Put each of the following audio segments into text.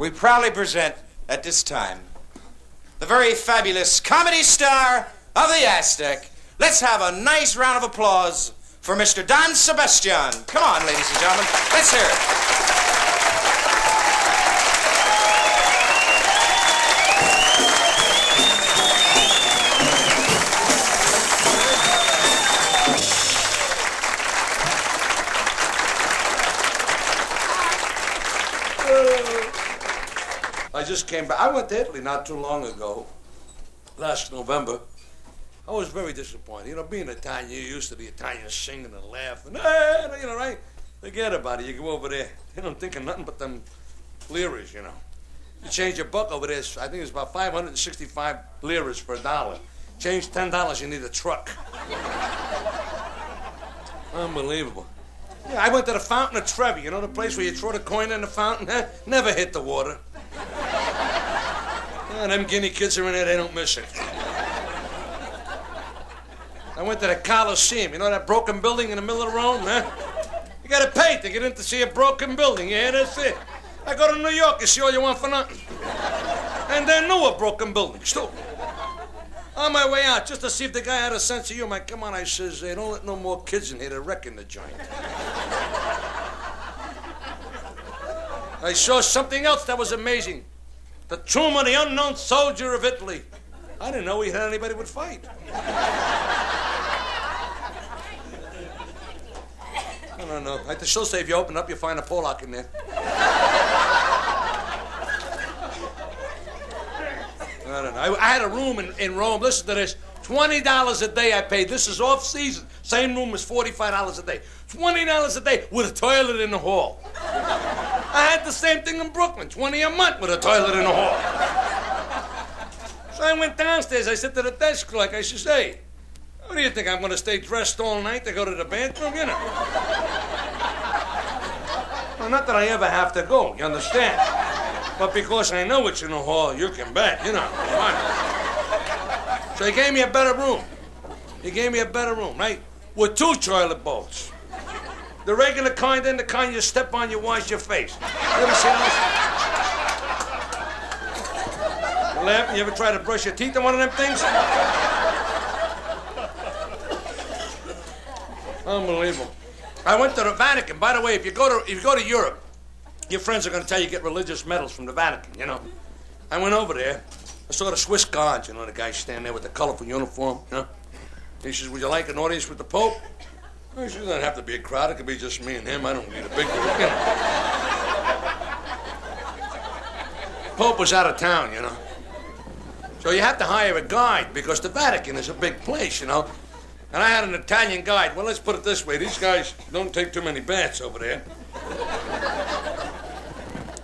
we proudly present at this time the very fabulous comedy star of the Aztec. Let's have a nice round of applause for Mr. Don Sebastian. Come on, ladies and gentlemen, let's hear it. I just came back. I went to Italy not too long ago, last November. I was very disappointed. You know, being Italian, you're used to the Italians singing and laughing. You know, right? Forget about it. You go over there, you don't think of nothing but them liras, you know. You change your buck over there, I think it's about 565 liras for $1. Change $10, you need a truck. Unbelievable. Yeah, I went to the Fountain of Trevi, you know, the place where you throw the coin in the fountain? Never hit the water. Them guinea kids are in there, they don't miss it. I went to the Colosseum, you know that broken building in the middle of Rome, You gotta pay to get in to see a broken building, yeah, that's it. I go to New York, you see all you want for nothing. And they're newer broken buildings, too. On my way out, just to see if the guy had a sense of humor, come on, I says, hey, don't let no more kids in here, they're wrecking the joint. I saw something else that was amazing. The tomb of the unknown soldier of Italy. I didn't know he had anybody would fight. I don't know. I still say if you open up, you'll find a Pollock in there. I don't know. I had a room in Rome. Listen to this. $20 a day I paid. This is off season. Same room is $45 a day. $20 a day with a toilet in the hall. I had the same thing in Brooklyn. $20 a month with a toilet in the hall. So I went downstairs. I said to the desk clerk, I said, hey, what do you think? I'm going to stay dressed all night to go to the bathroom? You know. Well, not that I ever have to go, you understand? But because I know it's in the hall, you can bet, you know. So he gave me a better room. He gave me a better room, right? With 2 toilet bowls. The regular kind and the kind you step on, you wash your face. You ever seen those? You laugh? You ever try to brush your teeth on one of them things? Unbelievable. I went to the Vatican. By the way, if you go to Europe, your friends are going to tell you get religious medals from the Vatican, you know. I went over there. I saw the Swiss guards, you know, the guy standing there with the colorful uniform, you know. He says, would you like an audience with the Pope? I said, it doesn't have to be a crowd. It could be just me and him. I don't need a big group, you know. Pope was out of town, you know. So you have to hire a guide because the Vatican is a big place, you know. And I had an Italian guide. Well, let's put it this way. These guys don't take too many baths over there.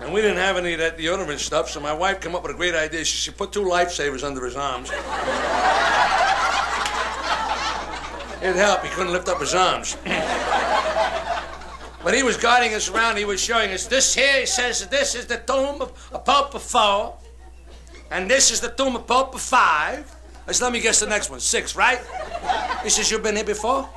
And we didn't have any of that deodorant stuff, so my wife came up with a great idea. She put 2 lifesavers under his arms. It helped. He couldn't lift up his arms. But he was guiding us around. He was showing us this here. He says, this is the tomb of Pope of 4. And this is the tomb of Pope of 5. I said, let me guess the next one. 6, right? He says, you've been here before?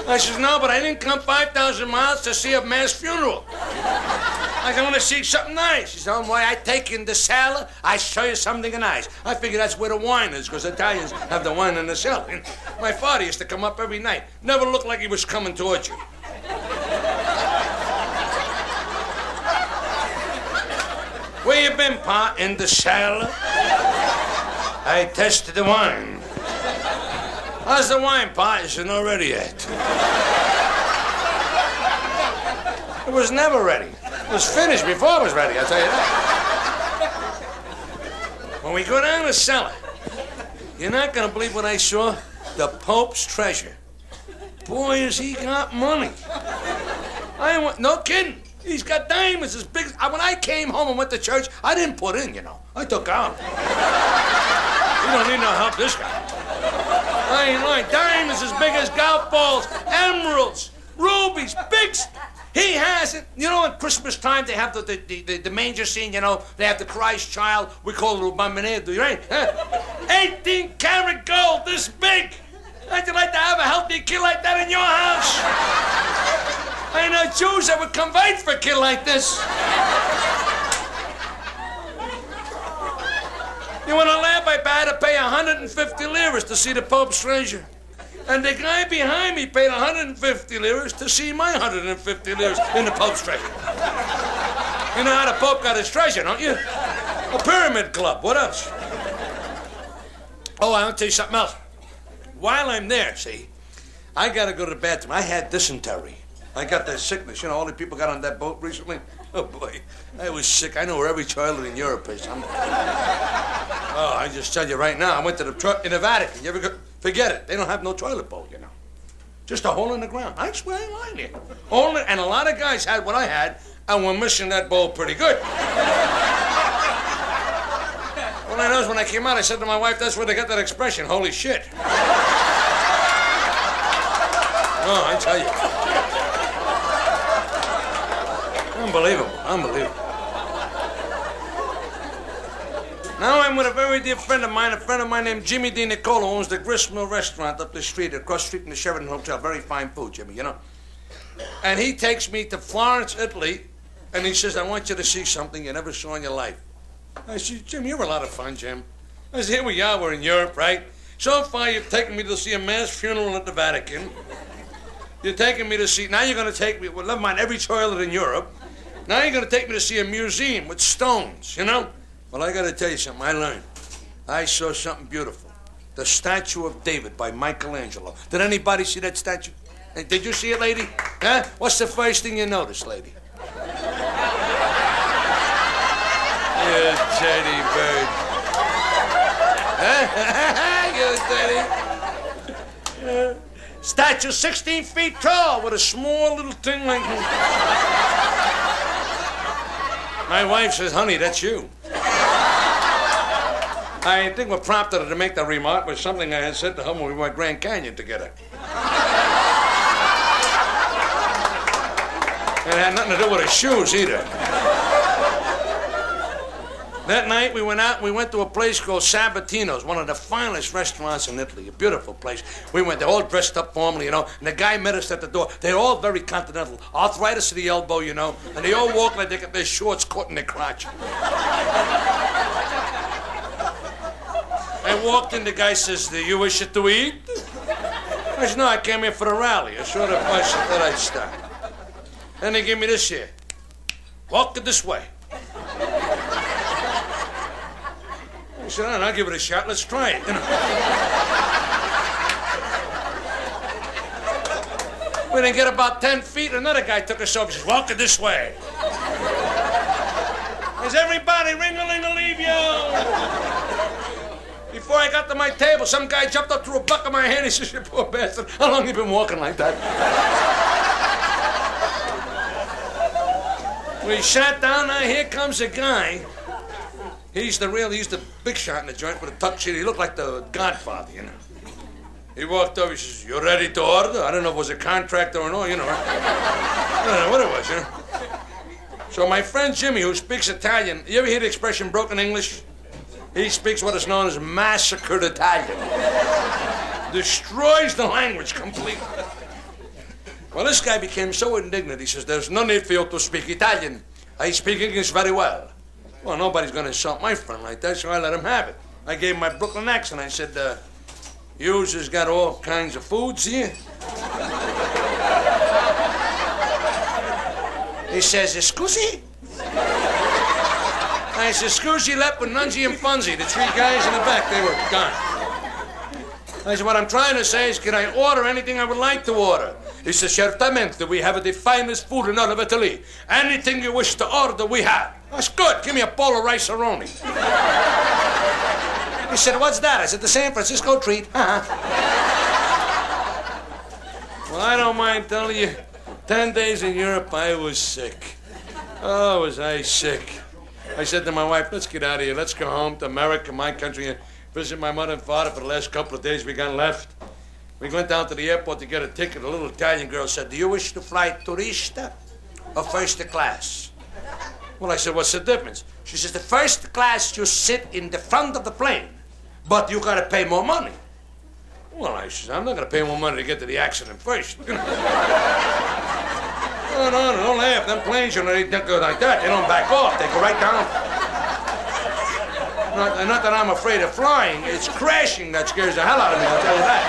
I says, no, but I didn't come 5,000 miles to see a mass funeral. I want to see something nice. He said, oh, boy, I take you in the cellar, I show you something nice. I figure that's where the wine is, because Italians have the wine in the cellar. And my father used to come up every night. Never looked like he was coming towards you. Where you been, Pa? In the cellar. I tested the wine. How's the wine, Pa? He said, not ready yet. It was never ready. It was finished before it was ready, I'll tell you that. When we go down the cellar, you're not going to believe what I saw. The Pope's treasure. Boy, has he got money. No kidding. He's got diamonds as big as... When I came home and went to church, I didn't put in, you know. I took out. You don't need no help, this guy. I ain't lying. Diamonds as big as golf balls, emeralds, rubies, big... He has it. You know, at Christmas time, they have the manger scene, you know. They have the Christ child. We call it Bambinedo, right? 18-karat gold, this big. How'd you like to have a healthy kid like that in your house? I know Jews that would convert for a kid like this. You want to laugh? I had to pay 150 liras to see the Pope's treasure. And the guy behind me paid 150 liras to see my 150 liras in the Pope's treasure. You know how the Pope got his treasure, don't you? A pyramid club. What else? Oh, I want to tell you something else. While I'm there, see, I got to go to the bathroom. I had dysentery. I got that sickness. You know, all the people got on that boat recently. Oh, boy. I was sick. I know where every toilet in Europe is. Oh, I just tell you right now, I went to the in the Vatican. You ever go? Forget it. They don't have no toilet bowl, you know. Just a hole in the ground. I swear I lying here. Only, and a lot of guys had what I had, and were missing that bowl pretty good. All I know is when I came out, I said to my wife, that's where they got that expression, holy shit. Oh, I tell you. Unbelievable, unbelievable. Now I'm with a very dear friend of mine named Jimmy D. Nicolo, who owns the Gristmill restaurant up the street, across the street from the Sheraton Hotel. Very fine food, Jimmy, you know. And he takes me to Florence, Italy, and he says, I want you to see something you never saw in your life. I said, Jim, you're a lot of fun, Jim. I said, here we are, we're in Europe, right? So far, you've taken me to see a mass funeral at the Vatican. You're taking me to see, now you're going to take me, well, never mind, every toilet in Europe. Now you're going to take me to see a museum with stones, you know? Well, I got to tell you something I learned. I saw something beautiful. The Statue of David by Michelangelo. Did anybody see that statue? Hey, did you see it, lady? Huh? What's the first thing you noticed, lady? You teddy bird. Huh? You teddy. Statue 16 feet tall with a small little thing like that. My wife says, honey, that's you. I think what prompted her to make that remark was something I had said to her when we went Grand Canyon together. It had nothing to do with her shoes either. That night we went out and we went to a place called Sabatino's, one of the finest restaurants in Italy, a beautiful place. We went, they're all dressed up formally, you know, and the guy met us at the door. They're all very continental, arthritis to the elbow, you know, and they all walk like they got their shorts caught in their crotch. I walked in, the guy says, do you wish it to eat? I said, no, I came here for the rally. I saw the place, I thought I'd stop. Then they gave me this here. Walk it this way. I said, I'll give it a shot. Let's try it. You know. We didn't get about 10 feet. Another guy took us over. He says, walk it this way. Is everybody ring-a-ling-a-leave-yo? Before I got to my table, some guy jumped up, threw a buck in my hand. He says, you poor bastard. How long have you been walking like that? We sat down. Now here comes a guy. He's the big shot in the joint with a tuxedo. He looked like the Godfather, you know. He walked over, he says, you ready to order? I don't know if it was a contract or no, you know. I don't know what it was, you know. So my friend Jimmy, who speaks Italian, you ever hear the expression broken English? He speaks what is known as massacred Italian. Destroys the language completely. Well, this guy became so indignant, he says, there's no need for you to speak Italian. I speak English very well. Well, nobody's going to insult my friend like that, so I let him have it. I gave him my Brooklyn accent. I said, yours has got all kinds of foods here. He says, scusi? I said, scusi, Lepo, Nunzi, and Funzi, the three guys in the back, they were gone. I said, what I'm trying to say is, can I order anything I would like to order? He says, certamente, we have the finest food in all of Italy. Anything you wish to order, we have. That's good. Give me a bowl of rice-a-roni. He said, what's that? I said, the San Francisco treat. Well, I don't mind telling you, 10 days in Europe, I was sick. Oh, was I sick. I said to my wife, let's get out of here. Let's go home to America, my country, and visit my mother and father for the last couple of days we got left. We went down to the airport to get a ticket. A little Italian girl said, do you wish to fly turista or first class? Well, I said, what's the difference? She says, the first class, you sit in the front of the plane, but you got to pay more money. Well, I said, I'm not going to pay more money to get to the accident first. No, don't laugh. Them planes, they go like that. They don't back off. They go right down. Not that I'm afraid of flying. It's crashing that scares the hell out of me, I'll tell you that.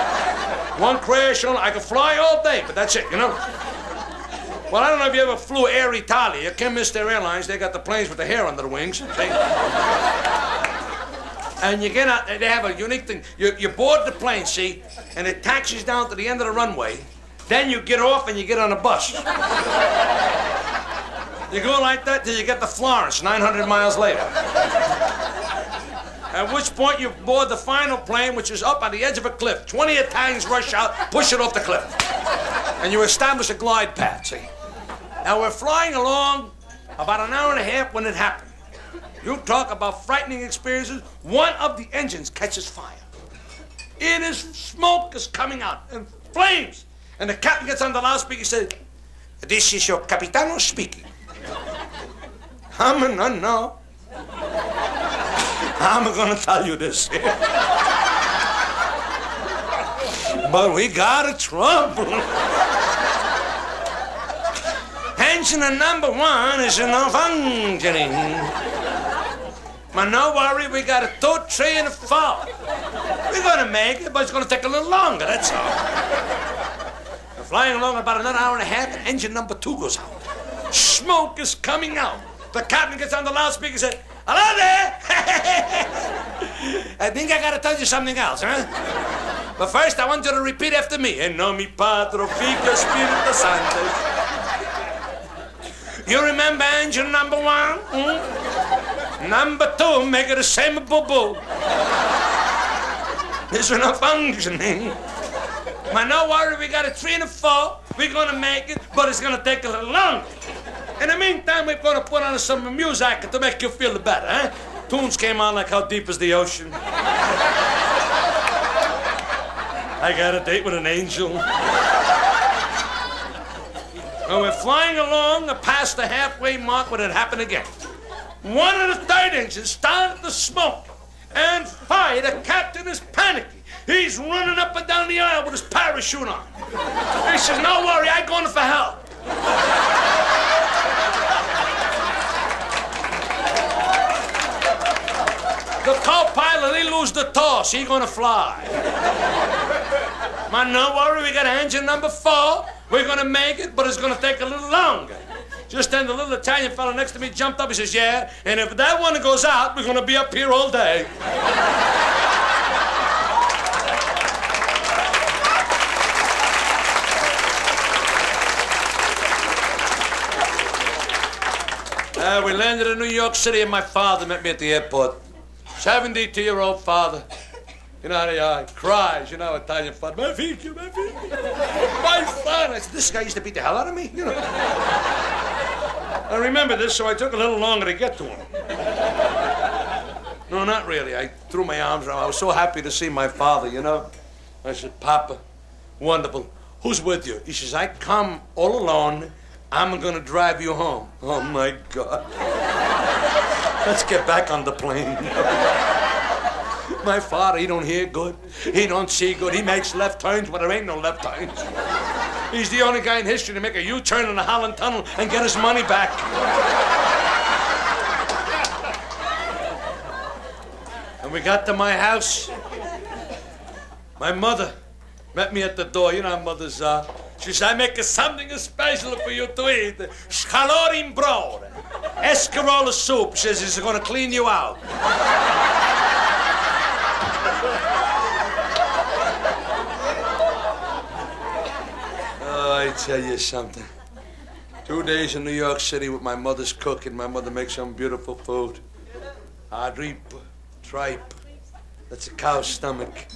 One crash, I could fly all day, but that's it, Well, I don't know if you ever flew Air Italia. You can't miss their airlines. They got the planes with the hair under the wings. See? And you get out, they have a unique thing. You board the plane, see, and it taxis down to the end of the runway. Then you get off and you get on a bus. You go like that till you get to Florence, 900 miles later. At which point you board the final plane, which is up on the edge of a cliff. 20 Italians rush out, push it off the cliff. And you establish a glide path, see. Now we're flying along about an hour and a half when it happened. You talk about frightening experiences. One of the engines catches fire. It is smoke is coming out and flames. And the captain gets on the loudspeaker and says, "This is your capitano speaking." No. I'm gonna tell you this. But we got a trouble. Engine number 1 is not functioning. But no worry, we got a 2, 3, and a 4. We're gonna make it, but it's gonna take a little longer, that's all. We're flying along about another hour and a half, and engine number 2 goes out. Smoke is coming out. The captain gets on the loudspeaker and says, "Hello there! I think I gotta tell you something else, huh? But first, I want you to repeat after me. En nome Patro, Figlio, Spirito Santo." You remember engine number 1? Number 2, make it the same boo-boo. This is not functioning. But no worry, we got a 3 and a 4. We're gonna make it, but it's gonna take a little longer. In the meantime, we're gonna put on some music to make you feel better, huh? Tunes came on like How Deep Is the Ocean. I got a date with an angel. When we're flying along past the halfway mark when it happened again. One of the third engines started to smoke and fire. The captain is panicking. He's running up and down the aisle with his parachute on. He says, "No worry, I'm going for help." The co-pilot, he lose the toss. He gonna fly. Man, no worry, we got engine number 4. We're gonna make it, but it's gonna take a little longer. Just then the little Italian fellow next to me jumped up. He says, "Yeah, and if that one goes out, we're gonna be up here all day." We landed in New York City, and my father met me at the airport. 72-year-old father. You know how they are. Cries, Italian father. "My figlio, my figlio. My son." I said, "This guy used to beat the hell out of me." I remember this, so I took a little longer to get to him. No, not really. I threw my arms around him. I was so happy to see my father, I said, "Papa, wonderful. Who's with you?" He says, "I come all alone. I'm gonna drive you home." Oh, my God. Let's get back on the plane. My father, he don't hear good. He don't see good. He makes left turns when there ain't no left turns. He's the only guy in history to make a U-turn in the Holland Tunnel and get his money back. And we got to my house. My mother met me at the door. You know how mothers are. She said, "I make something special for you to eat. Scalori in broad. Escarola soup." She says, "It's going to clean you out." Oh, I tell you something. 2 days in New York City with my mother's cooking. My mother makes some beautiful food. Tripe. That's a cow's stomach.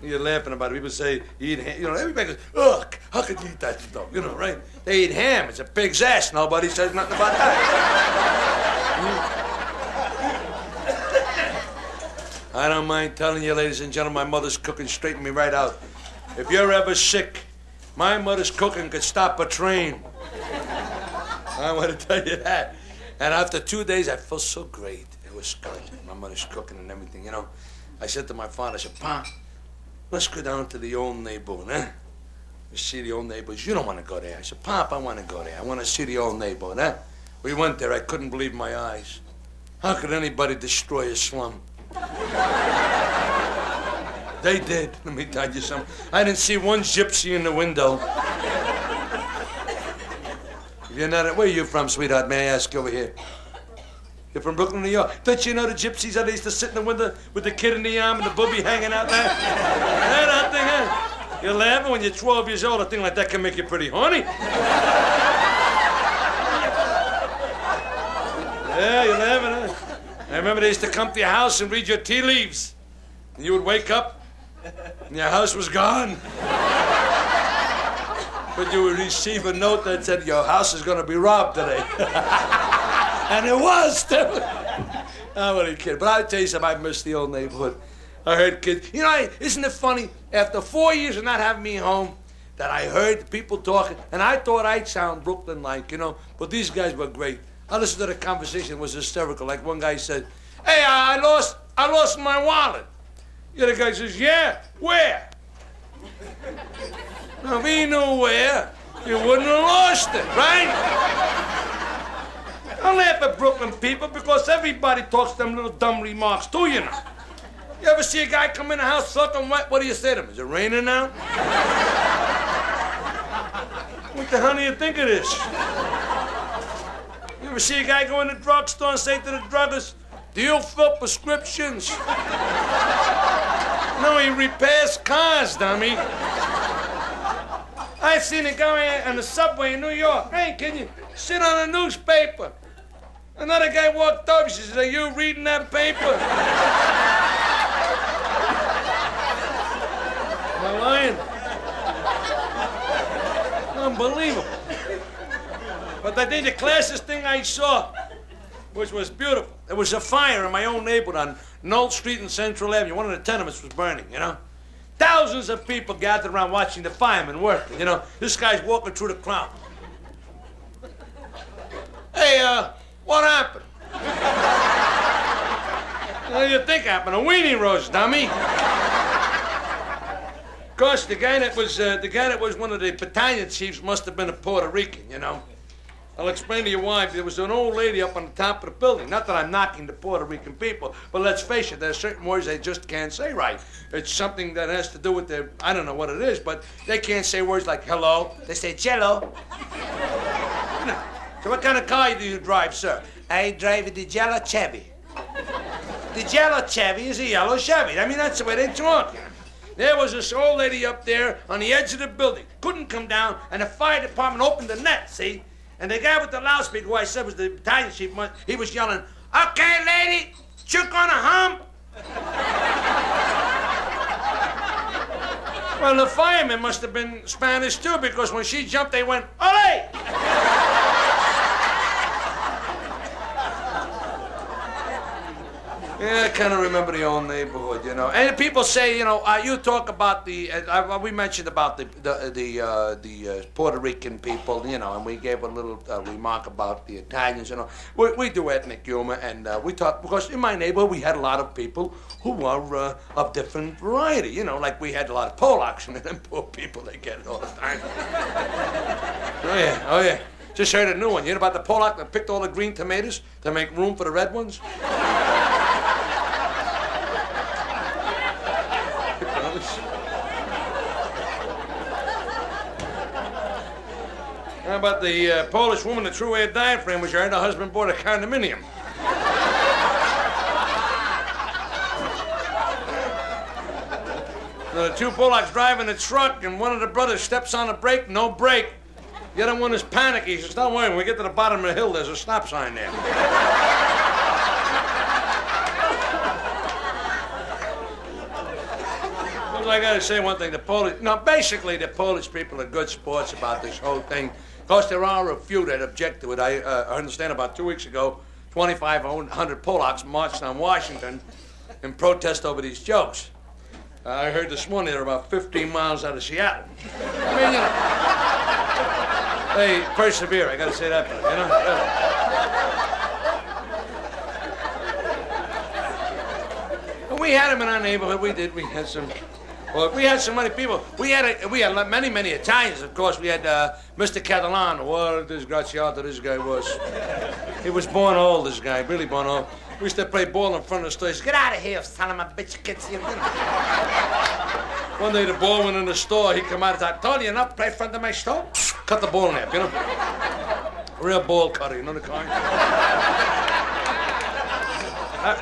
You're laughing about it. People say, "You eat ham." Everybody goes, "Ugh, how could you eat that stuff?" Right? They eat ham. It's a pig's ass. Nobody says nothing about that. I don't mind telling you, ladies and gentlemen, my mother's cooking straightened me right out. If you're ever sick, my mother's cooking could stop a train. I want to tell you that. And after 2 days, I felt so great. It was good. My mother's cooking and everything, I said to my father, I said, "Pa, let's go down to the old neighborhood, eh? to see the old neighborhood. You don't want to go there. I said, Pop, I want to go there. I want to see the old neighborhood, huh? We went there. I couldn't believe my eyes. How could anybody destroy a slum? They did. Let me tell you something. I didn't see one gypsy in the window. You're not. Where are you from, sweetheart? May I ask you over here? You're from Brooklyn, New York. Don't you know the gypsies that used to sit in the window with the kid in the arm and the booby hanging out there? That thing, huh? You're laughing when you're 12 years old. A thing like that can make you pretty horny. Yeah, you're laughing, huh? I remember they used to come to your house and read your tea leaves. And you would wake up, and your house was gone. But you would receive a note that said, your house is going to be robbed today. And it was, too. I'm only kidding. But I'll tell you something, I miss the old neighborhood. I heard kids. You know, isn't it funny? After 4 years of not having me home, that I heard people talking, and I thought I'd sound Brooklyn-like, you know, but these guys were great. I listened to the conversation, it was hysterical. Like one guy said, hey, I lost my wallet. The other guy says, yeah, where? Now, if he knew where, you wouldn't have lost it, right? I laugh at Brooklyn people because everybody talks them little dumb remarks too, you know. You ever see a guy come in the house soaking wet? What do you say to him? Is it raining now? What the hell do you think it is? You ever see a guy go in the drugstore and say to the druggist, do you fill prescriptions? No, he repairs cars, dummy. I seen a guy on the subway in New York. Hey, can you sit on a newspaper? Another guy walked up. He says, are you reading that paper? Am I lying? Unbelievable. But I think the classiest thing I saw, which was beautiful, there was a fire in my own neighborhood on Knoll Street and Central Avenue. One of the tenements was burning, you know. Thousands of people gathered around watching the firemen working, you know. This guy's walking through the crowd. Hey, what happened? What do you think happened? A weenie roast, dummy. Of course, the guy that was one of the battalion chiefs must have been a Puerto Rican, you know. I'll explain to you why. There was an old lady up on the top of the building. Not that I'm knocking the Puerto Rican people, but let's face it, there are certain words they just can't say right. It's something that has to do with their, I don't know what it is, but they can't say words like hello. They say jello. You know. So what kind of car do you drive, sir? I drive the Jello Chevy. The Jello Chevy is a yellow Chevy. I mean, that's the way they talk. There was this old lady up there on the edge of the building. Couldn't come down, and the fire department opened the net, see? And the guy with the loudspeaker, who I said was the battalion chief, he was yelling, okay, lady, you gonna hump? Well, the firemen must have been Spanish, too, because when she jumped, they went, ole! Yeah, I kind of remember the old neighborhood, you know. And people say, you know, you talk about the. We mentioned about the Puerto Rican people, you know, and we gave a little remark about the Italians, you know. We do ethnic humor, and we talk because in my neighborhood we had a lot of people who were of different variety, you know. Like we had a lot of Polacks, and them poor people, they get it all the time. Oh yeah. Just heard a new one. You know about the Polak that picked all the green tomatoes to make room for the red ones? How about the Polish woman that threw away a diaphragm was her and her husband bought a condominium? The two Polacks driving a truck, and one of the brothers steps on the brake, no brake. The other one is panicky. He says, don't worry, when we get to the bottom of the hill, there's a stop sign there. Well, I gotta say one thing, basically the Polish people are good sports about this whole thing. Of course, there are a few that object to it. I understand about 2 weeks ago, 2,500 Polacks marched on Washington in protest over these jokes. I heard this morning they're about 15 miles out of Seattle. I mean, you know, they persevere, I gotta say that, you know. We had them in our neighborhood, we did. We had some Well, we had so many people. We had many Italians, of course. We had Mr. Catalano. What a disgraziato this guy was. He was born old, this guy, really born old. We used to play ball in front of the store. He said, "Get out of here, son of a bitch, kids." One day the ball went in the store. He come out and said, "I told you not to play in front of my store." Cut the ball in half, you know. A real ball cutter, you know the kind.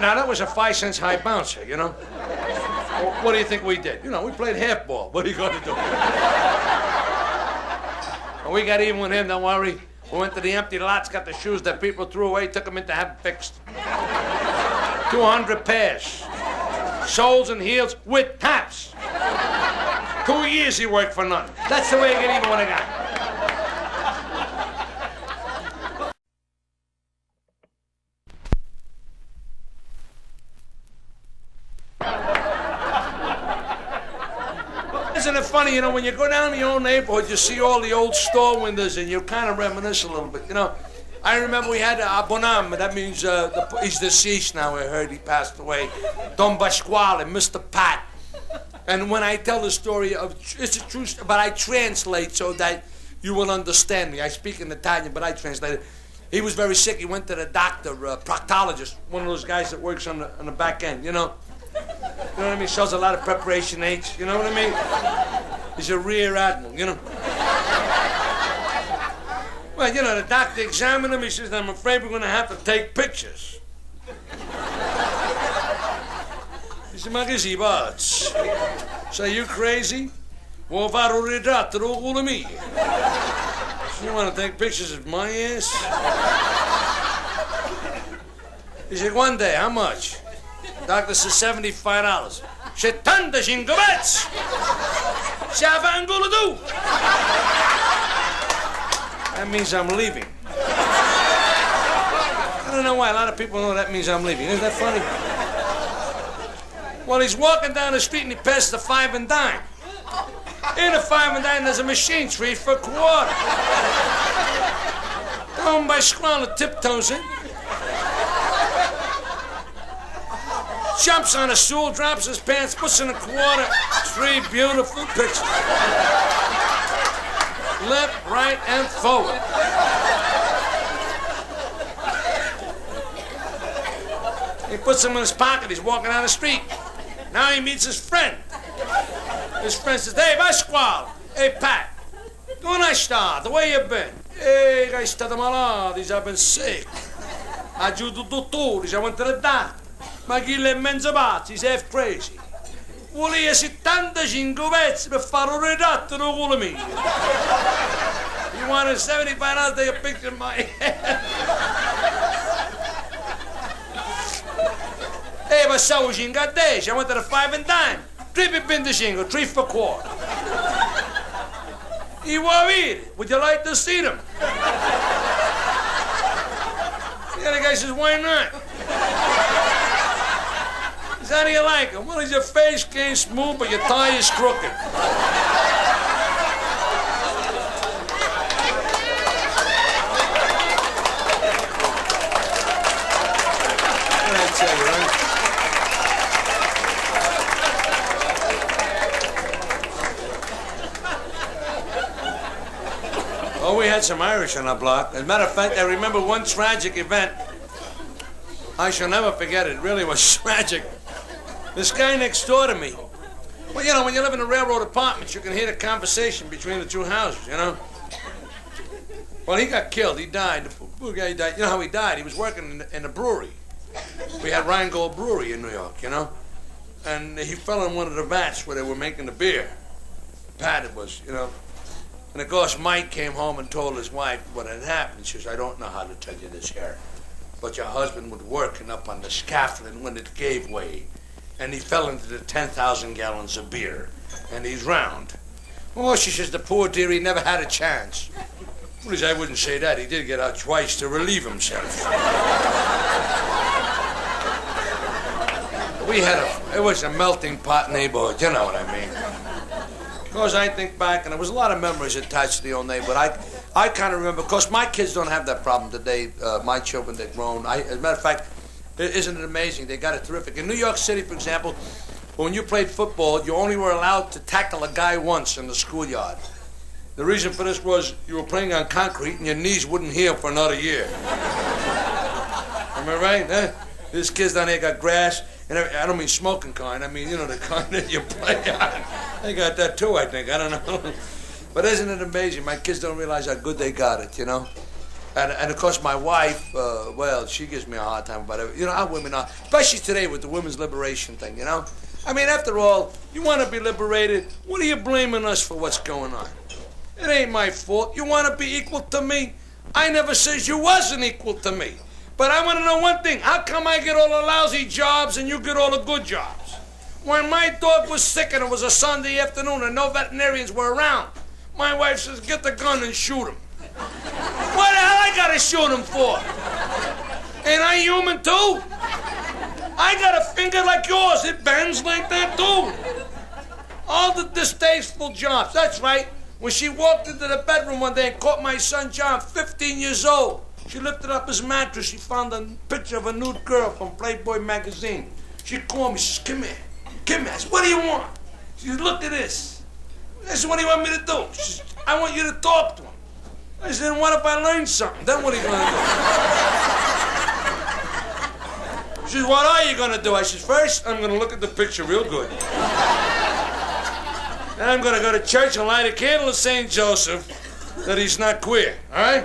Now, that was a 5-cent high bouncer, you know. Well, what do you think we did? You know, we played half ball. What are you going to do? Well, we got even with him, don't worry. We went to the empty lots, got the shoes that people threw away, took them in to have fixed. 200 pairs. Soles and heels with taps. 2 years he worked for nothing. That's the way I get even when I got. Isn't it funny, you know, when you go down to your own neighborhood, you see all the old store windows and you kind of reminisce a little bit, you know. I remember we had Abonam, that means he's deceased now, I heard he passed away. Don Pasquale, Mr. Pat. And when I tell the story of, it's a true story, but I translate so that you will understand me. I speak in Italian, but I translate it. He was very sick. He went to the doctor, proctologist, one of those guys that works on the back end, you know. You know what I mean? Sells a lot of preparation aids. You know what I mean? He's a rear admiral, you know. Well, you know, the doctor examined him. He says, "I'm afraid we're going to have to take pictures." He said, "Ma che si pazzi? Say, you crazy? Vuoi fare un ritratto del culo mio? You want to take pictures of my ass?" He said, "One day, how much?" Doctor says, $75. 75 pezzi! Ce la fanculo tu! That means I'm leaving. I don't know why a lot of people know that means I'm leaving. Isn't that funny? Well, he's walking down the street and he passes the 5 and dime. In the 5 and dime, there's a machine 3 for a quarter. Down by Squalor, tiptoes in. Jumps on a stool, drops his pants, puts in a quarter. 3 beautiful pictures. Left, right, and forward. He puts them in his pocket. He's walking down the street. Now he meets his friend. His friend says, "Hey, Pasquale. Hey, Pat. Come sta? The way you been? Hey, I stato malato. I've been sick. I giuto dottore. I went to the doctor. Ma chi è mezzo pazzo? He's half crazy. Voleva 75 pezzi per fare un ritratto del culo mio. You wanted 75 to take a picture of my head. E passavo 5 a 10, I went to the 5 and dime. 3 per 25, 3 for a quarter. You want to Would you like to see them? The other guy says, "Why not?" How do you like him? Well, your face came smooth, but your tie is crooked. What did I tell you, right? Oh, we had some Irish on our block. As a matter of fact, I remember one tragic event. I shall never forget it. It really was tragic. This guy next door to me. Well, you know, when you live in a railroad apartment, you can hear the conversation between the two houses, you know? Well, he got killed. He died. The poor guy died. You know how he died? He was working in a brewery. We had Rheingold Brewery in New York, you know? And he fell in one of the vats where they were making the beer. Pat, it was, you know? And, of course, Mike came home and told his wife what had happened. She says, "I don't know how to tell you this here, but your husband was working up on the scaffolding when it gave way. And he fell into the 10,000 gallons of beer, and he's drowned." Oh, she says, "The poor dear, he never had a chance." Well, I wouldn't say that. He did get out twice to relieve himself. It was a melting pot neighborhood, you know what I mean. Because I think back, and there was a lot of memories attached to the old neighborhood. I kind of remember, because my kids don't have that problem today. My children, they've grown. As a matter of fact, isn't it amazing? They got it terrific. In New York City, for example, But when you played football, you only were allowed to tackle a guy once in the schoolyard. The reason for this was you were playing on concrete and your knees wouldn't heal for another year. Am I right? Huh? These kids down there got grass, and I don't mean smoking kind. I mean, you know, the kind that you play on. They got that too, I think. I don't know. But isn't it amazing? My kids don't realize how good they got it, you know? And of course, my wife, well, she gives me a hard time about it. You know how women are, especially today with the women's liberation thing, you know? I mean, after all, you want to be liberated. What are you blaming us for what's going on? It ain't my fault. You want to be equal to me? I never says you wasn't equal to me. But I want to know one thing. How come I get all the lousy jobs and you get all the good jobs? When my dog was sick and it was a Sunday afternoon and no veterinarians were around, my wife says, get the gun and shoot him. What the hell I gotta shoot him for? Ain't I human too? I got a finger like yours. It bends like that too. All the distasteful jobs. That's right. When she walked into the bedroom one day and caught my son John, 15 years old, she lifted up his mattress. She found a picture of a nude girl from Playboy magazine. She called me. She says, come here. Come here. I said, what do you want? She said, look at this. I said, what do you want me to do? She said, I want you to talk to him. I said, what if I learn something? Then what are you going to do? She said, what are you going to do? I said, first, I'm going to look at the picture real good. Then I'm going to go to church and light a candle to St. Joseph that he's not queer, all right?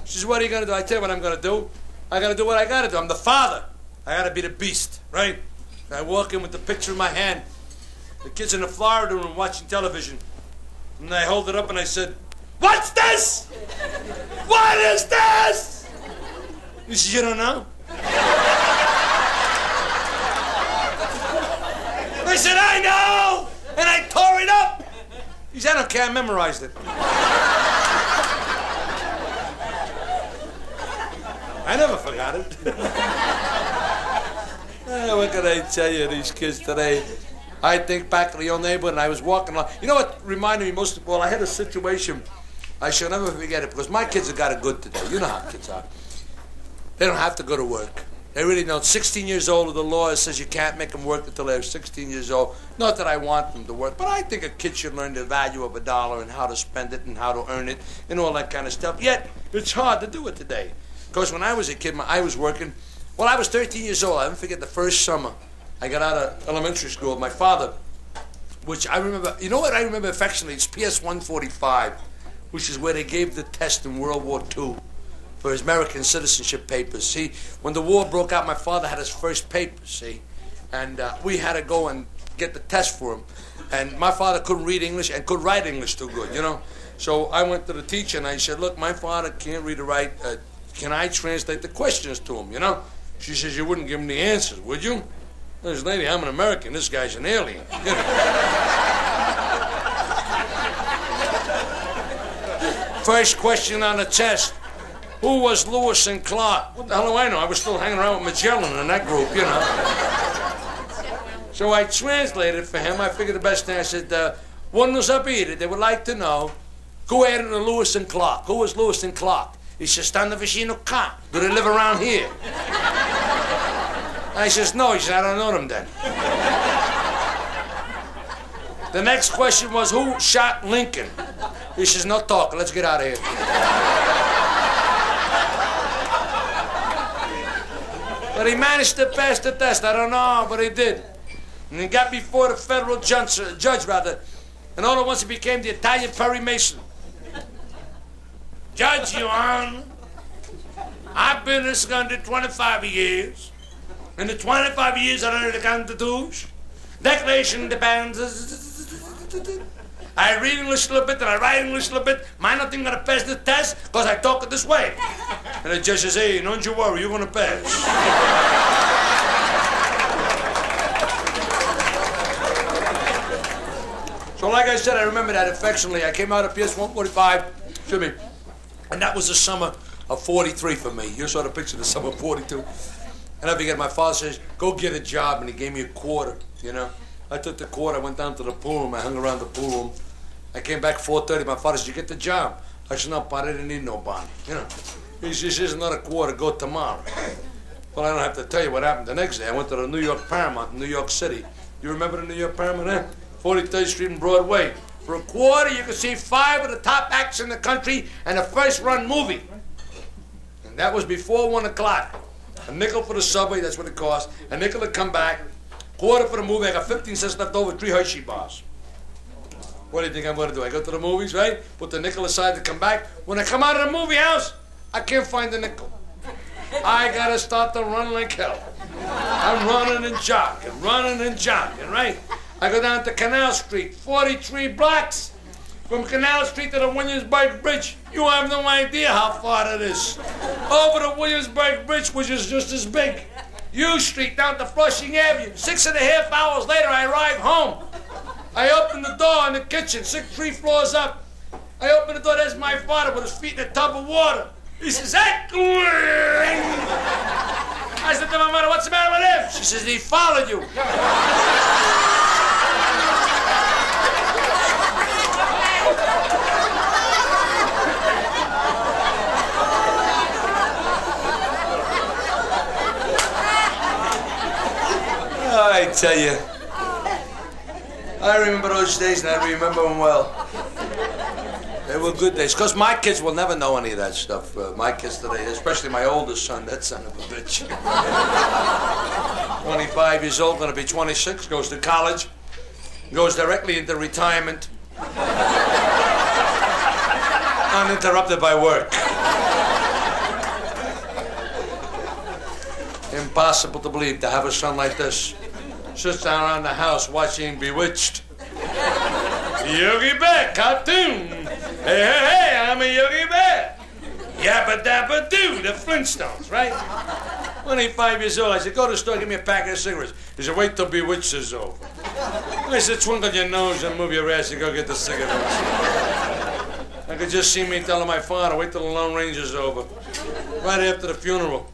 She says, what are you going to do? I tell you what I'm going to do. I got to do what I got to do. I'm the father. I got to be the beast, right? I walk in with the picture in my hand. The kids in the Florida room watching television. And I hold it up and I said, what's this? What is this? He says, you don't know? I said, I know! And I tore it up. He said, I don't care, I memorized it. I never forgot it. What can I tell you, these kids today? I think back to the old neighborhood, and I was walking along. You know what reminded me most of all? I had a situation, I shall never forget it, because my kids have got it good today. You know how kids are. They don't have to go to work. They really don't. 16 years old, the law says you can't make them work until they're 16 years old. Not that I want them to work, but I think a kid should learn the value of a dollar and how to spend it and how to earn it and all that kind of stuff. Yet, it's hard to do it today. Because when I was a kid, I was working. Well, I was 13 years old. I never forget the first summer I got out of elementary school. My father, which I remember, you know what I remember affectionately? It's PS 145, which is where they gave the test in World War II for his American citizenship papers. See, when the war broke out, my father had his first papers, see? And we had to go and get the test for him. And my father couldn't read English and could write English too good, you know? So I went to the teacher and I said, look, my father can't read or write. Can I translate the questions to him, you know? She says, you wouldn't give him the answers, would you? This lady, I'm an American. This guy's an alien. You know? First question on the test. Who was Lewis and Clark? What the hell do I know? I was still hanging around with Magellan in that group, you know. So I translated for him. I figured the best thing. I said, one was up here. They would like to know who added to Lewis and Clark. Who was Lewis and Clark? He says, stanno vicino qua. Do they live around here? I says, no. He said, I don't know them then. The next question was, who shot Lincoln? He says, no talk. Let's get out of here. But he managed to pass the test. I don't know, but he did. And he got before the federal judge, and all at once he became the Italian Perry Mason. Judge, Your Honor, I've been in this country 25 years. In the 25 years, I learned the Constitution, Declaration of Independence. I read English a little bit, and I write English a little bit. Mine not going to pass the test, because I talk it this way. And the judge says, hey, don't you worry, you're going to pass. So like I said, I remember that affectionately. I came out of PS 145, excuse me, and that was the summer of 43 for me. You saw the picture of the summer of 42. And I forget, my father says, go get a job, and he gave me a quarter, you know. I took the quarter, I went down to the pool room, I hung around the pool room. I came back 4:30, my father said, did you get the job? I said, no, Pa, I didn't need nobody, you know. He says, here's another quarter, go tomorrow. Well, I don't have to tell you what happened the next day. I went to the New York Paramount in New York City, You remember the New York Pyramid, huh? 43rd Street and Broadway. For a quarter, you could see 5 of the top acts in the country and a first-run movie. And that was before 1 o'clock. A nickel for the subway, that's what it cost. A nickel to come back. Quarter for the movie. I got 15 cents left over, 3 Hershey bars. What do you think I'm going to do? I go to the movies, right? Put the nickel aside to come back. When I come out of the movie house, I can't find the nickel. I got to start to run like hell. I'm running and jogging, right? I go down to Canal Street, 43 blocks. From Canal Street to the Williamsburg Bridge. You have no idea how far that is. Over the Williamsburg Bridge, which is just as big. U Street down to Flushing Avenue. 6.5 hours later, I arrive home. I open the door in the kitchen, 3 floors up. I open the door, there's my father with his feet in a tub of water. He says, hey! I said to my mother, what's the matter with him? She says, he followed you. I tell you, I remember those days, and I remember them well. They were good days, because my kids will never know any of that stuff. My kids today, especially my oldest son, that son of a bitch. 25 years old, gonna be 26, goes to college, goes directly into retirement, uninterrupted by work. Impossible to believe to have a son like this. Sits down around the house watching Bewitched. Yogi Bear, cartoon. Hey, hey, hey, I'm a Yogi Bear. Yabba Dabba Doo, the Flintstones, right? 25 years old. I said, go to the store, give me a packet of cigarettes. He said, wait till Bewitched is over. I said, twinkle your nose and move your ass and go get the cigarettes. I could just see me telling my father, wait till the Lone Ranger's over. Right after the funeral.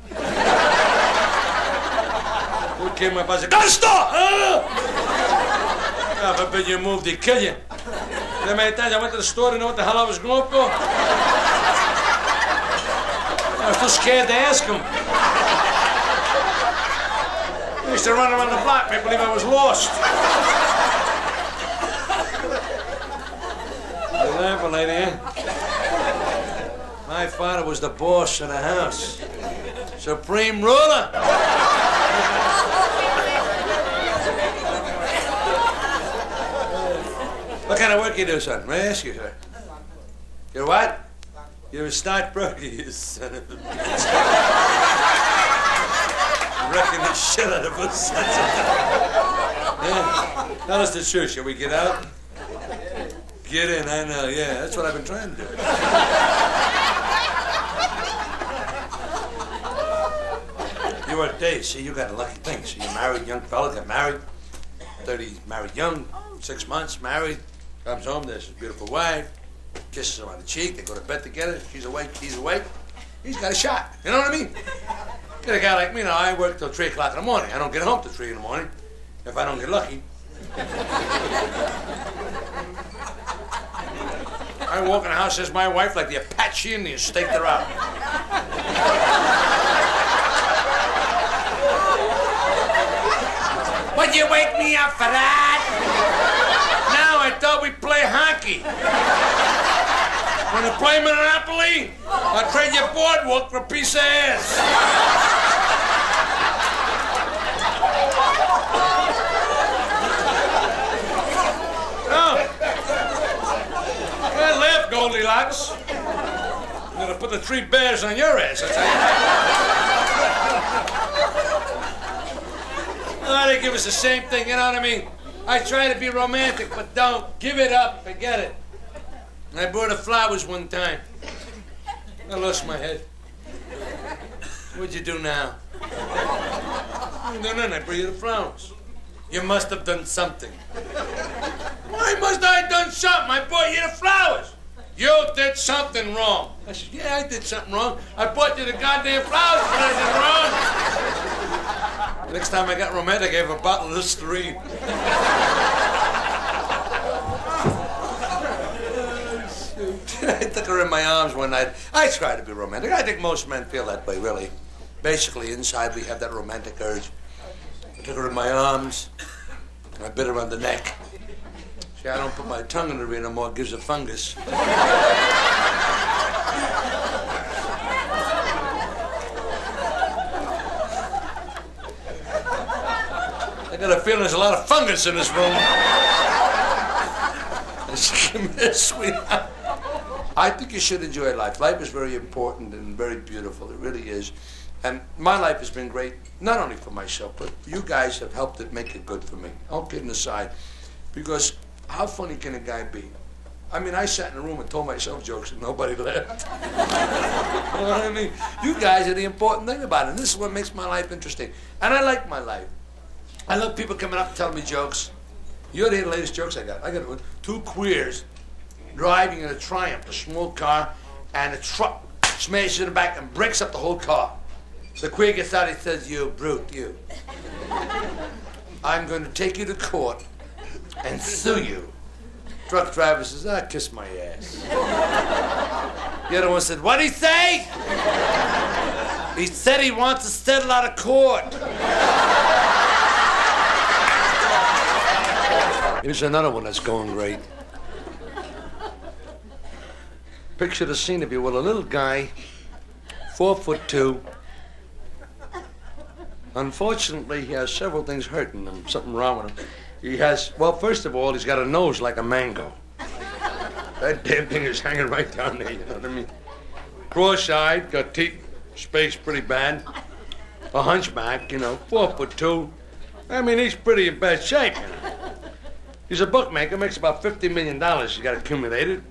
Who came up? I said, go to the store! I forbid you moved, he'd kill you. That many times I went to the store to know what the hell I was going for. I was too scared to ask him. I used to run around the block, make believe I was lost. You're laughing, lady, eh? My father was the boss of the house. Supreme ruler. What kind of work you do, son? May I ask you, sir? You're what? You're a stockbroker, you son of a bitch. Wrecking the shit out of us. Yeah. Tell us the truth. Shall we get out? Get in, I know. Yeah, that's what I've been trying to do. You work days. See, you got a lucky thing. So you're married, young fella, got married. 30, married young, 6 months, married. Comes home, there's his beautiful wife, kisses her on the cheek, they go to bed together, she's awake, he's awake, he's got a shot, you know what I mean? Get a guy like me, now I work till 3 o'clock in the morning, I don't get home till 3 in the morning, if I don't get lucky. I walk in the house, there's my wife like the Apache Indians, staked her out. Would you wake me up for that? I thought we'd play hockey. Wanna play Monopoly? I'll trade you boardwalk for a piece of ass. Oh. Well, laugh, Goldilocks. I'm gonna put the 3 bears on your ass, I tell you. Oh, they give us the same thing, you know what I mean? I try to be romantic, but don't. Give it up. Forget it. I brought her flowers one time. I lost my head. What'd you do now? I didn't do nothing. I brought you the flowers. You must have done something. Why must I have done something? I brought you the flowers. You did something wrong. I said, yeah, I did something wrong. I bought you the goddamn flowers, but I did wrong. Next time I got romantic, I gave her a bottle of Listerine. I took her in my arms one night. I try to be romantic. I think most men feel that way, really. Basically, inside we have that romantic urge. I took her in my arms. I bit her on the neck. See, I don't put my tongue in the arena more, it gives a fungus. I got a feeling there's a lot of fungus in this room. Come here, sweetheart. I think you should enjoy life. Life is very important and very beautiful. It really is. And my life has been great, not only for myself, but you guys have helped it make it good for me. All kidding aside. Because how funny can a guy be? I mean, I sat in a room and told myself jokes and nobody laughed. You know what I mean? You guys are the important thing about it. And this is what makes my life interesting. And I like my life. I love people coming up and telling me jokes. You ought to hear the latest jokes I got. I got two queers driving in a Triumph, a small car, and a truck smashes in the back and breaks up the whole car. The queer gets out, he says, "You brute, you. I'm going to take you to court and sue you." Truck driver says, "Ah, kiss my ass." The other one said, "What'd he say?" "He said he wants to settle out of court." Here's another one that's going great. Picture the scene, if you will. A little guy, 4'2". Unfortunately, he has several things hurting him, something wrong with him. He has, well, first of all, he's got a nose like a mango. That damn thing is hanging right down there, you know what I mean? Cross-eyed, got teeth spaced pretty bad. A hunchback, you know, 4'2". I mean, he's pretty in bad shape, you know. He's a bookmaker, makes about $50 million he's got accumulated.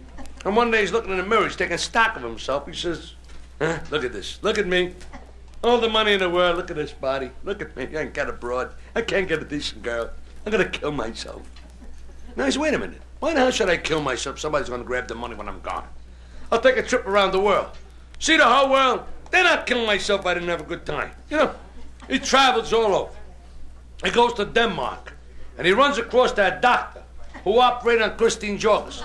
And one day he's looking in the mirror, he's taking stock of himself. He says, "Huh, look at this, look at me. All the money in the world, look at this body. Look at me, I ain't got a broad. I can't get a decent girl. I'm gonna kill myself." Now he says, "Wait a minute, why the hell should I kill myself? Somebody's gonna grab the money when I'm gone. I'll take a trip around the world. See the whole world. Then I'll kill myself if I didn't have a good time." You know, he travels all over. He goes to Denmark, and he runs across that doctor who operated on Christine Jorgens.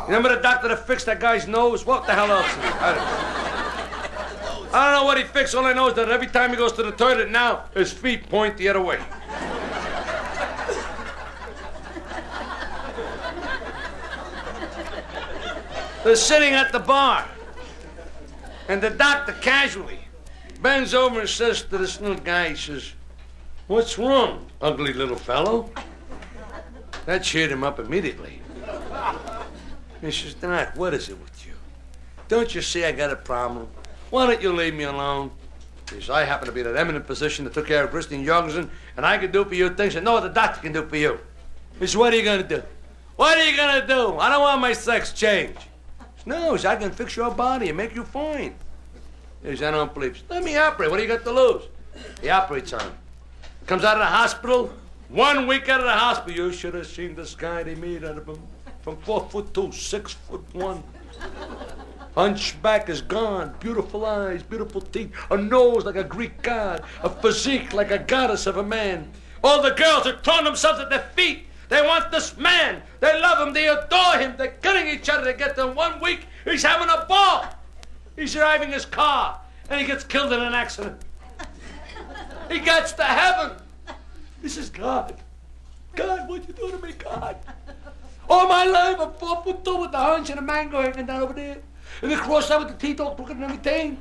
Remember the doctor that fixed that guy's nose? What the hell else is he? I don't know what he fixed. All I know is that every time he goes to the toilet now, his feet point the other way. They're sitting at the bar, and the doctor casually bends over and says to this little guy, he says, "What's wrong, ugly little fellow?" That cheered him up immediately. He says, "Doc, what is it with you? Don't you see I got a problem? Why don't you leave me alone?" He says, "I happen to be in an eminent position that took care of Christine Jorgensen, and I can do for you things that no other doctor can do for you." He says, "What are you going to do? What are you going to do? I don't want my sex changed." He says, "No, he says, I can fix your body and make you fine." He says, "I don't believe it." "Let me operate. What do you got to lose?" He operates on him. Comes out of the hospital. 1 week out of the hospital, you should have seen this guy they made out of him. From 4'2", 6'1". Hunchback is gone. Beautiful eyes, beautiful teeth, a nose like a Greek god, a physique like a goddess of a man. All the girls are throwing themselves at their feet. They want this man. They love him. They adore him. They're killing each other to get them. 1 week, he's having a ball. He's driving his car, and he gets killed in an accident. He gets to heaven. He says, "God, God, what'd you do to me, God? All my life, I'm 4'2" with the hunch and a mango hanging down over there. And the cross-eyed with the teeth all crooked and everything.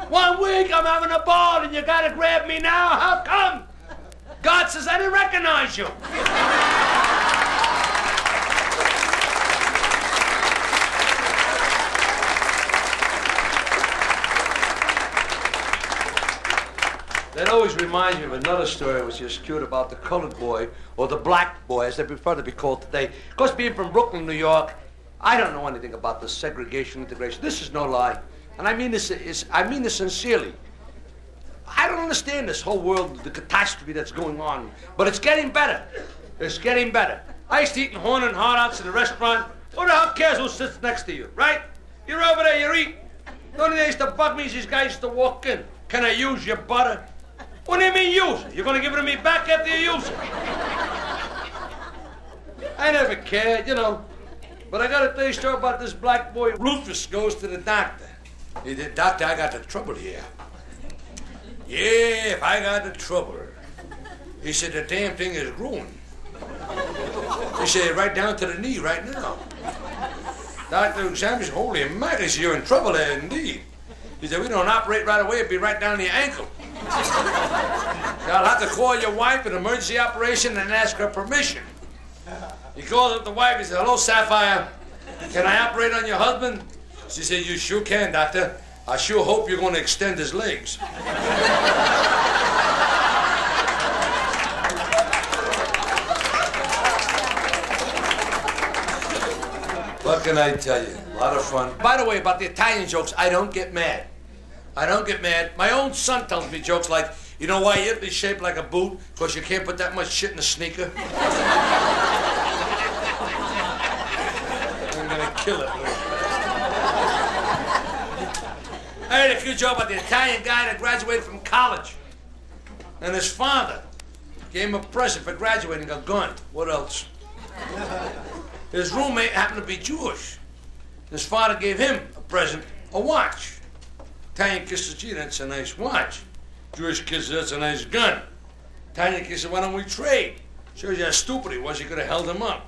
1 week, I'm having a ball, and you gotta grab me now. How come?" God says, "I didn't recognize you." That always reminds me of another story which is cute about the colored boy, or the black boy, as they prefer to be called today. Of course, being from Brooklyn, New York, I don't know anything about the segregation, integration. This is no lie. And I mean this sincerely. I don't understand this whole world, the catastrophe that's going on. But it's getting better. It's getting better. I used to eat in Horn and Hardouts in a restaurant. Who the hell cares who sits next to you, right? You're over there, you eat. The only thing that used to bug me is these guys used to walk in. "Can I use your butter?" What do you mean use it? You're going to give it to me back after you use it? I never cared, you know. But I got to tell you a story about this black boy. Rufus goes to the doctor. He said, "Doctor, I got the trouble here." "Yeah, if I got the trouble." He said, "The damn thing is ruined. He said, right down to the knee right now. Doctor examines, holy mackerel, you're in trouble there indeed. He said, we don't operate right away, it'd be right down the ankle. I'll have to call your wife an emergency operation and ask her permission. He called up the wife, he said, hello, Sapphire. Can I operate on your husband? She said, you sure can, doctor. I sure hope you're going to extend his legs. What can I tell you? A lot of fun. By the way, about the Italian jokes, I don't get mad. I don't get mad. My own son tells me jokes like, you know why Italy's shaped like a boot? Because you can't put that much shit in a sneaker. I'm gonna kill it. I heard a few jokes about the Italian guy that graduated from college. And his father gave him a present for graduating, a gun. What else? His roommate happened to be Jewish. His father gave him a present, a watch. Italian kid says, gee, that's a nice watch. Jewish kid says, that's a nice gun. Italian kid said, why don't we trade? Shows you how stupid he was, he could have held him up.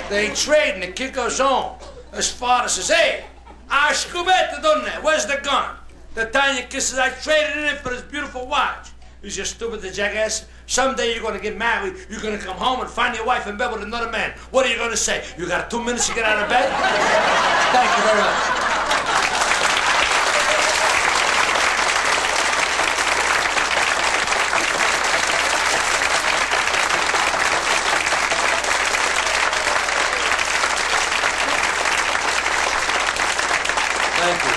They trade and the kid goes home. His father says, hey, scubetta, donne, where's the gun? The Italian kid says, I traded it in for this beautiful watch. He says, stupid, the jackass. Someday you're going to get married, you're going to come home and find your wife in bed with another man. What are you going to say? You got 2 minutes to get out of bed? Thank you very much. Thank you.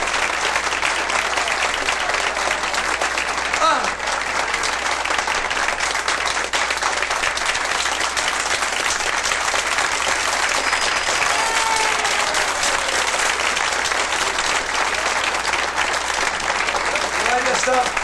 Stuff.